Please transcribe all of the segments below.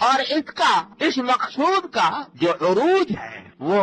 اور اس مقصود کا جو عروج ہے وہ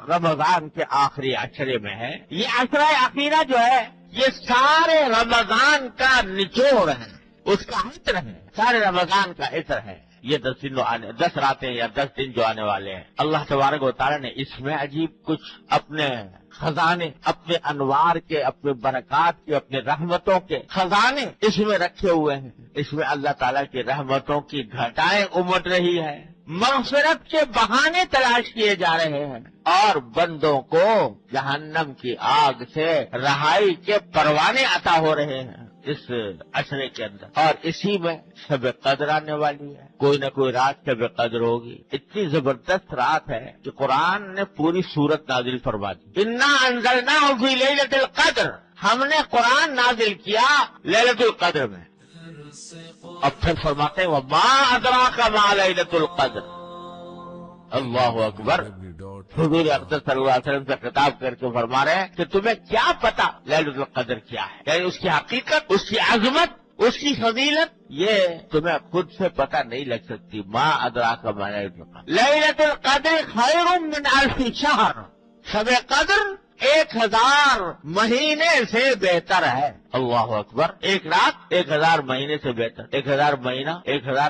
رمضان کے آخری عشرے میں ہے. یہ عشرہ اخیرہ جو ہے یہ سارے رمضان کا نچوڑ ہے، اس کا عطر ہے، سارے رمضان کا عطر ہے. یہ 10 راتیں یا 10 دن جو آنے والے ہیں، اللہ تبارک و تعالیٰ نے اس میں عجیب کچھ اپنے خزانے، اپنے انوار کے، اپنے برکات کے، اپنے رحمتوں کے خزانے اس میں رکھے ہوئے ہیں. اس میں اللہ تعالیٰ کی رحمتوں کی گھٹائیں امٹ رہی ہے، مغفرت کے بہانے تلاش کیے جا رہے ہیں، اور بندوں کو جہنم کی آگ سے رہائی کے پروانے عطا ہو رہے ہیں اس عشرے کے اندر. اور اسی میں شب قدر آنے والی ہے، کوئی نہ کوئی رات شب قدر ہوگی. اتنی زبردست رات ہے کہ قرآن نے پوری سورت نازل فرما دی. انا انزلناہ فی لیلۃ القدر، ہم نے قرآن نازل کیا لیلۃ القدر میں. اب پھر فرماتے ہیں وما ادراک ما لیلۃ القدر. اللہ اکبر. حضور اقدس صلی اللہ علیہ وسلم سے خطاب کر کے فرما رہے ہیں کہ تمہیں کیا پتا لیلۃ القدر کیا ہے، یعنی اس کی حقیقت، اس کی عظمت، اس کی فضیلت یہ تمہیں خود سے پتہ نہیں لگ سکتی. ما ادراک ما لیلۃ القدر. لیلۃ القدر خیر من الف شہر. شب قدر 1000 مہینے سے بہتر ہے. اللہ اکبر. ایک رات 1000 مہینے سے بہتر. 1000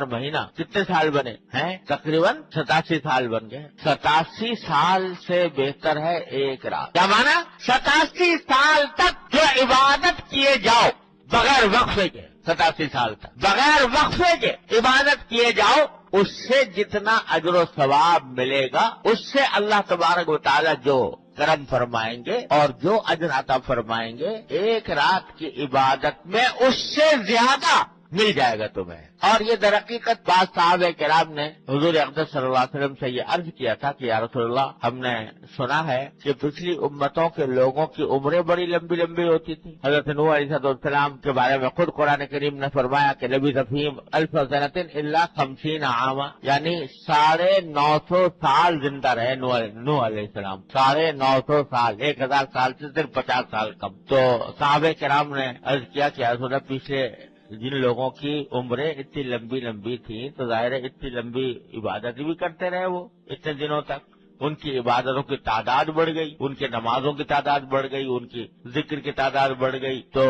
مہینہ کتنے سال بنے ہیں؟ تقریباً 87 سال بن گئے. 87 سال سے بہتر ہے ایک رات. کیا مانا؟ 87 سال تک جو عبادت کیے جاؤ بغیر وقفے کے، 87 سال تک بغیر وقفے کے عبادت کیے جاؤ، اس سے جتنا اجر و ثواب ملے گا اس سے اللہ تبارک و تعالی جو کرم فرمائیں گے اور جو اجر عطا فرمائیں گے ایک رات کی عبادت میں اس سے زیادہ مل جائے گا تمہیں. اور یہ در حقیقت بعض صحابہ کرام نے حضور اقدس صلی اللہ علیہ وسلم سے یہ عرض کیا تھا کہ یا رسول اللہ، ہم نے سنا ہے کہ پچھلی امتوں کے لوگوں کی عمریں بڑی لمبی لمبی ہوتی تھی. حضرت نوح علیہ السلام کے بارے میں خود قرآن کریم نے فرمایا کہ نبی رفیم 1000 سنۃ الا 50 عاما، یعنی 950 سال زندہ رہے نوح علیہ السلام. 950 سال، 1000 سال سے صرف 50 سال کم. تو صحابہ کرام نے عرض کیا کہ یا رسول اللہ، پیچھے جن لوگوں کی عمریں اتنی لمبی لمبی تھیں تو ظاہر ہے اتنی لمبی عبادت بھی کرتے رہے وہ اتنے دنوں تک. ان کی عبادتوں کی تعداد بڑھ گئی، ان کے نمازوں کی تعداد بڑھ گئی، ان کی ذکر کی تعداد بڑھ گئی، تو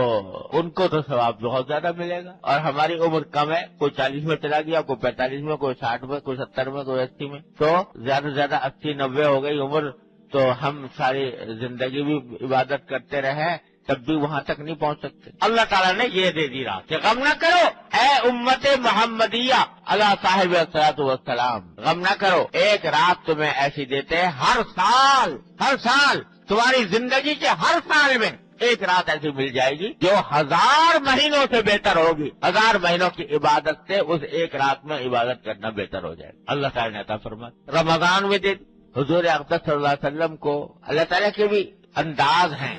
ان کو تو ثواب بہت زیادہ ملے گا. اور ہماری عمر کم ہے، کوئی 40 میں چلا گیا، کوئی 45 میں، کوئی 60 میں، کوئی 70 میں، کوئی 80 میں، تو زیادہ سے زیادہ 80-90 ہو گئی عمر. تو ہم ساری زندگی بھی عبادت کرتے رہے تب بھی وہاں تک نہیں پہنچ سکتے. اللہ تعالیٰ نے یہ دے دی رات کہ غم نہ کرو اے امت محمدیہ اللہ صاحب الصلوۃ والسلام، غم نہ کرو، ایک رات تمہیں ایسی دیتے ہیں ہر سال تمہاری زندگی کے ہر سال میں ایک رات ایسی مل جائے گی جو 1000 مہینوں سے بہتر ہوگی. 1000 مہینوں کی عبادت سے اس ایک رات میں عبادت کرنا بہتر ہو جائے. اللہ تعالیٰ نے عطا فرمایا. رمضان میں دے حضور اقدس صلی اللہ علیہ وسلم کو اللہ تعالیٰ کے بھی انداز ہیں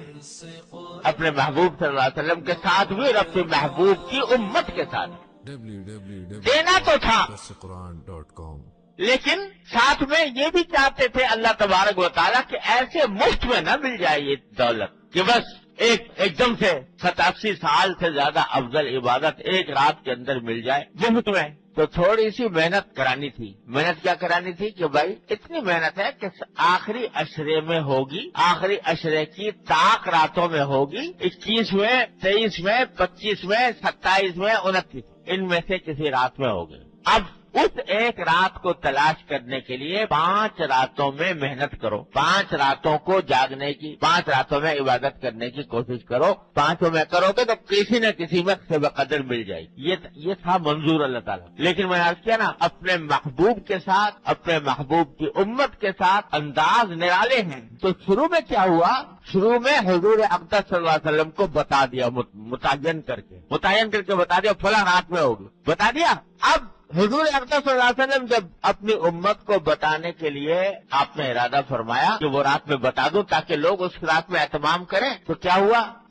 اپنے محبوب صلی اللہ علیہ وسلم کے ساتھ بھی اور اپنے محبوب کی امت کے ساتھ. دینا تو تھا لیکن ساتھ میں یہ بھی چاہتے تھے اللہ تبارک و تعالیٰ کہ ایسے مفت میں نہ مل جائے یہ دولت کہ بس ایک دم سے 87 سال سے زیادہ افضل عبادت ایک رات کے اندر مل جائے مفت میں. تو تھوڑی سی محنت کرانی تھی. محنت کیا کرانی تھی کہ بھائی اتنی محنت ہے کہ آخری عشرے میں ہوگی، آخری عشرے کی طاق راتوں میں ہوگی، 21 میں، 23 میں، 25 میں، 27 میں، 29 ان میں سے کسی رات میں ہوگی. اب اس ایک رات کو تلاش کرنے کے لیے 5 راتوں میں محنت کرو، 5 راتوں کو جاگنے کی، 5 راتوں میں عبادت کرنے کی کوشش کرو. 5 میں کرو گے تو کسی نہ کسی میں شب قدر مل جائے گی. یہ تھا منظور اللہ تعالیٰ. لیکن میں عرض کیا نا، اپنے محبوب کے ساتھ، اپنے محبوب کی امت کے ساتھ انداز نرالے ہیں. تو شروع میں کیا ہوا؟ شروع میں حضور اقدس صلی اللہ علیہ وسلم کو بتا دیا، متعین کر کے بتا دیا فلاں رات میں ہوگی، بتا دیا. اب حضور اقدس صلی اللہ علیہ وسلم جب اپنی امت کو بتانے کے لیے آپ نے ارادہ فرمایا کہ وہ رات میں بتا دوں تاکہ لوگ اس رات میں اہتمام کریں، تو کیا ہوا؟